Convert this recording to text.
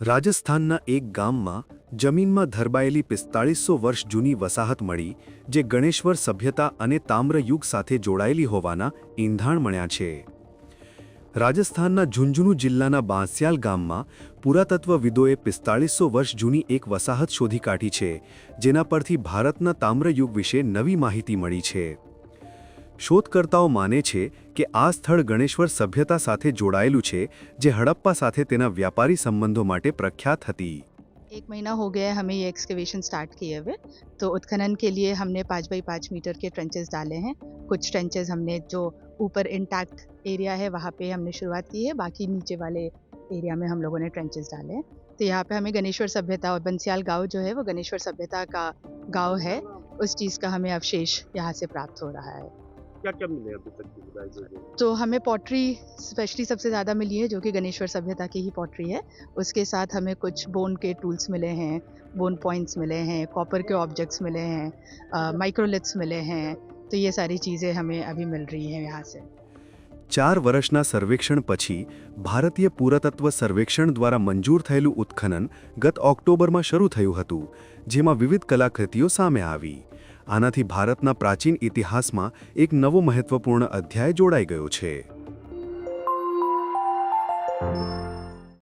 રાજસ્થાનના એક ગામમાં જમીનમાં ધરબાયેલી 4500 વર્ષ જૂની વસાહત મળી, જે ગણેશ્વર સભ્યતા અને તામ્રયુગ સાથે જોડાયેલી હોવાના ઈંધાણ મળ્યા છે. રાજસ્થાનના ઝુંઝુનુ જિલ્લાના બાંસિયાલ ગામમાં પુરાતત્વવિદોએ 4500 વર્ષ જૂની એક વસાહત શોધી કાઢી છે, જેના પરથી ભારતના તામ્રયુગ વિશે નવી માહિતી મળી છે. શોધકર્તાઓ માને છે કે આ સ્થળ ગણેશ્વર સભ્યતા સાથે જોડાયેલું છે, જે હડપ્પા સાથે તેના વ્યાપારી સંબંધો માટે પ્રખ્યાત હતી. एक महीना हो गया है हमें ये एक्सकवेशन स्टार्ट किए हुए. तो उत्खनन के लिए हमने 5 बाई 5 मीटर के ट्रेंचेस डाले हैं. कुछ ट्रेंचेस हमने जो ऊपर इंटैक्ट एरिया है वहाँ पे हमने शुरुआत की है, बाकी नीचे वाले एरिया में हम लोगों ने ट्रेंचेस डाले हैं. तो यहाँ पे हमें गणेश्वर सभ्यता और बंसियाल गांव जो है वो गणेश्वर सभ्यता का गांव है, उस चीज़ का हमें अवशेष यहाँ से प्राप्त हो रहा है. क्या क्या मिले अभी तक की खुदाई से? तो हमें पॉटरी स्पेशली सबसे ज़्यादा मिली है, जो कि गणेश्वर सभ्यता की ही पॉटरी है. उसके साथ हमें कुछ बोन के टूल्स मिले हैं, बोन पॉइंट्स मिले हैं, कॉपर के ऑब्जेक्ट्स मिले हैं, माइक्रोलिथ्स मिले हैं. तो ये सारी चीज़ें हमें अभी मिल रही हैं यहाँ से. 4 વર્ષના સર્વેક્ષણ પછી ભારતીય પુરાતત્વ સર્વેક્ષણ દ્વારા મંજૂર થયેલું ઉત્ખનન ગત ઓક્ટોબરમાં શરૂ થયું હતું, જેમાં વિવિધ કલાકૃતિઓ સામે આવી. આનાથી ભારતના પ્રાચીન ઇતિહાસમાં એક નવો મહત્વપૂર્ણ અધ્યાય જોડાઈ ગયો છે.